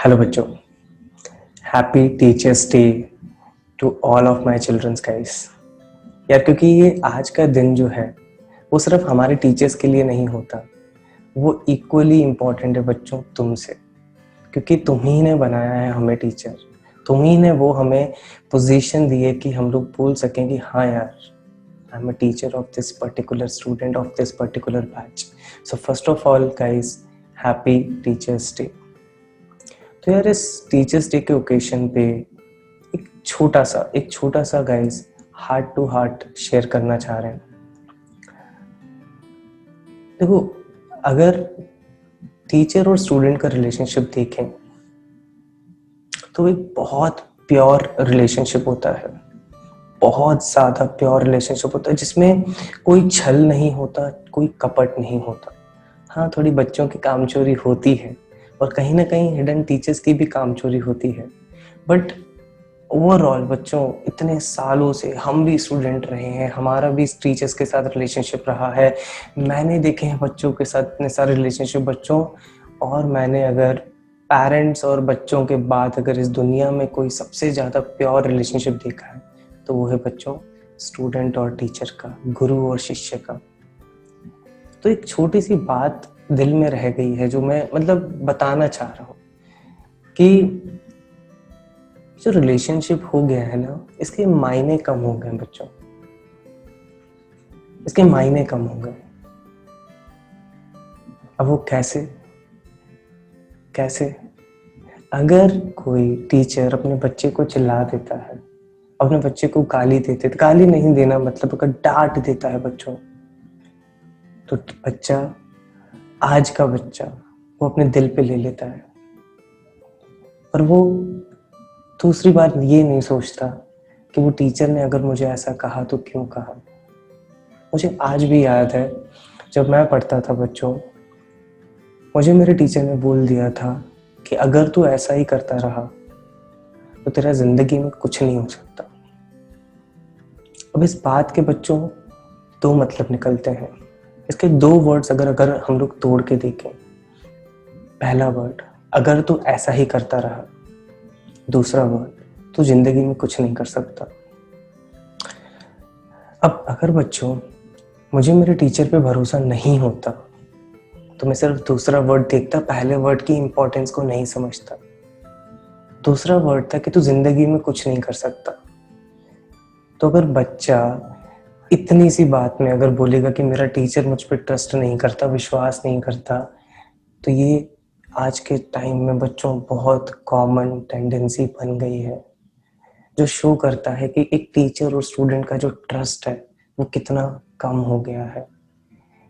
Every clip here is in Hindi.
हेलो बच्चों, happy teachers day to all of my childrens guys. यार क्योंकि ये आज का दिन जो है वो सिर्फ हमारे टीचर्स के लिए नहीं होता, वो इक्वली इम्पोर्टेंट है बच्चों तुमसे, क्योंकि तुम ही ने बनाया है हमें टीचर। तुम ही ने वो हमें पोजीशन दी है कि हम लोग बोल सकें कि हाँ यार, I am a teacher of this particular student of this particular batch. So first of all guys, happy teachers day. तो यार इस टीचर्स डे के ओकेशन पे एक छोटा सा guys heart to heart share करना चाह रहे हैं। देखो, अगर टीचर और स्टूडेंट का रिलेशनशिप देखें तो एक बहुत प्योर रिलेशनशिप होता है, बहुत ज्यादा प्योर रिलेशनशिप होता है जिसमें कोई छल नहीं होता, कोई कपट नहीं होता। हाँ, थोड़ी बच्चों की कामचोरी होती है और कहीं ना कहीं हिडन टीचर्स की भी कामचोरी होती है, बट ओवरऑल बच्चों इतने सालों से हम भी स्टूडेंट रहे हैं, हमारा भी टीचर्स के साथ रिलेशनशिप रहा है। मैंने देखे हैं बच्चों के साथ इतने सारे रिलेशनशिप बच्चों, और मैंने अगर पेरेंट्स और बच्चों के बाद अगर इस दुनिया में कोई सबसे ज़्यादा प्योर रिलेशनशिप देखा है तो वो है बच्चों स्टूडेंट और टीचर का, गुरु और शिष्य का। तो एक छोटी सी बात दिल में रह गई है जो मैं बताना चाह रहा हूँ कि जो रिलेशनशिप हो गया है ना, इसके मायने कम हो गए बच्चों, इसके मायने कम हो गए। अब वो कैसे कैसे अगर कोई टीचर अपने बच्चे को चिल्ला देता है, अपने बच्चे को गाली देते, गाली नहीं देना मतलब अगर डांट देता है बच्चों, तो बच्चा, आज का बच्चा, वो अपने दिल पे ले लेता है और वो दूसरी बार ये नहीं सोचता कि वो टीचर ने अगर मुझे ऐसा कहा तो क्यों कहा। मुझे आज भी याद है जब मैं पढ़ता था बच्चों, मुझे मेरे टीचर ने बोल दिया था कि अगर तू ऐसा ही करता रहा तो तेरा जिंदगी में कुछ नहीं हो सकता। अब इस बात के बच्चों दो मतलब निकलते हैं, इसके दो वर्ड्स अगर हम लोग तोड़ के देखें। पहला वर्ड, अगर तू ऐसा ही करता रहा। दूसरा वर्ड, तू जिंदगी में कुछ नहीं कर सकता। अब अगर बच्चों मुझे मेरे टीचर पे भरोसा नहीं होता तो मैं सिर्फ दूसरा वर्ड देखता, पहले वर्ड की इंपॉर्टेंस को नहीं समझता। दूसरा वर्ड था कि तू जिंदगी में कुछ नहीं कर सकता। तो अगर बच्चा इतनी सी बात में अगर बोलेगा कि मेरा टीचर मुझ पर ट्रस्ट नहीं करता, विश्वास नहीं करता, तो ये आज के टाइम में बच्चों बहुत कॉमन टेंडेंसी बन गई है, जो शो करता है कि एक टीचर और स्टूडेंट का जो ट्रस्ट है वो कितना कम हो गया है।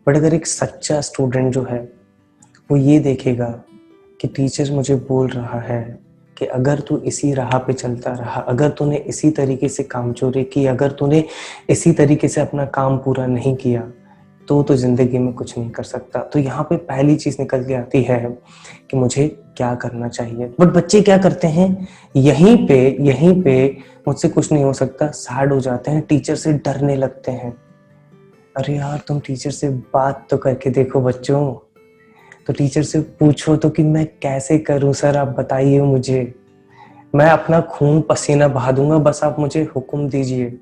बट अगर एक सच्चा स्टूडेंट जो है वो ये देखेगा कि टीचर मुझे बोल रहा है कि अगर तू इसी राह पे चलता रहा, अगर तूने इसी तरीके से कामचोरी की, अगर तूने इसी तरीके से अपना काम पूरा नहीं किया तो जिंदगी में कुछ नहीं कर सकता। तो यहाँ पे पहली चीज निकल के आती है कि मुझे क्या करना चाहिए। बट बच्चे क्या करते हैं, यहीं पे मुझसे कुछ नहीं हो सकता, सैड हो जाते हैं, टीचर से डरने लगते हैं। अरे यार, तुम टीचर से बात तो करके देखो बच्चों, तो टीचर से पूछो तो कि मैं कैसे करूं सर, आप बताइए मुझे, मैं अपना खून पसीना बहा दूंगा, बस आप मुझे हुक्म दीजिए।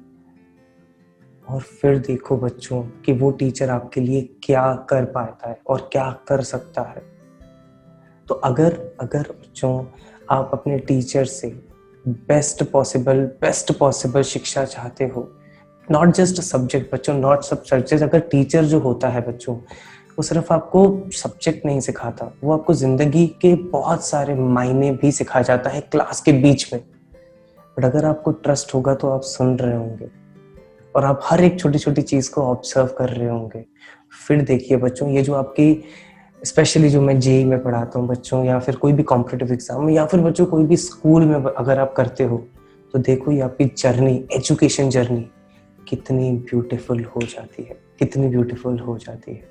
और फिर देखो बच्चों कि वो टीचर आपके लिए क्या कर पाता है और क्या कर सकता है। तो अगर अगर बच्चों आप अपने टीचर से बेस्ट पॉसिबल शिक्षा चाहते हो, नॉट जस्ट सब्जेक्ट बच्चों, नॉट सब सब्जेक्ट, अगर टीचर जो होता है बच्चों वो सिर्फ आपको सब्जेक्ट नहीं सिखाता, वो आपको जिंदगी के बहुत सारे मायने भी सिखा जाता है क्लास के बीच में। बट अगर आपको ट्रस्ट होगा तो आप सुन रहे होंगे और आप हर एक छोटी छोटी चीज को ऑब्जर्व कर रहे होंगे। फिर देखिए बच्चों, ये जो आपकी स्पेशली जो मैं जेई में पढ़ाता हूँ बच्चों, या फिर कोई भी कॉम्पिटिटिव एग्जाम में, या फिर बच्चों कोई भी स्कूल में अगर आप करते हो, तो देखो ये आपकी जर्नी, एजुकेशन जर्नी कितनी ब्यूटीफुल हो जाती है, कितनी ब्यूटीफुल हो जाती है।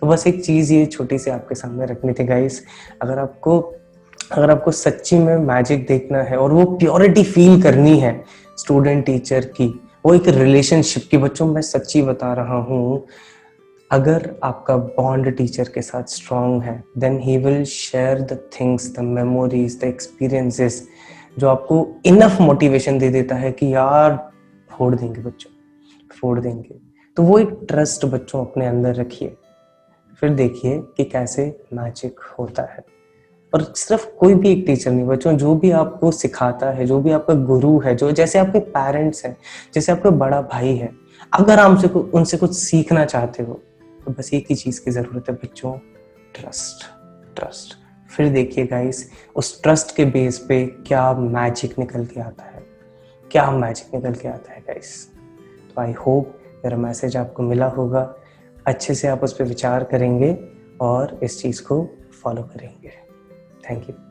तो बस एक चीज ये छोटी सी आपके सामने रखनी थी गाइस। अगर आपको सच्ची में मैजिक देखना है और वो प्योरिटी फील करनी है स्टूडेंट टीचर की, वो एक रिलेशनशिप की, बच्चों मैं सच्ची बता रहा हूँ, अगर आपका बॉन्ड टीचर के साथ स्ट्रांग है, then he will share the things, the memories, the experiences जो आपको इनफ मोटिवेशन दे देता है कि यार फोड़ देंगे बच्चों, फोड़ देंगे। तो वो एक ट्रस्ट बच्चों अपने अंदर रखिए, फिर देखिए कि कैसे मैजिक होता है। और सिर्फ कोई भी एक टीचर नहीं बच्चों, जो भी आपको सिखाता है, जो भी आपका गुरु है, जो जैसे आपके पेरेंट्स हैं, जैसे आपका बड़ा भाई है, अगर आप उनसे कुछ सीखना चाहते हो तो बस एक ही चीज की जरूरत है बच्चों, ट्रस्ट। ट्रस्ट। फिर देखिए गाइस, उस ट्रस्ट के बेस पे क्या मैजिक निकल के आता है, क्या मैजिक निकल के आता है गाइस। तो आई होप मेरा मैसेज आपको मिला होगा, अच्छे से आप उस पर विचार करेंगे और इस चीज़ को फॉलो करेंगे। Thank you.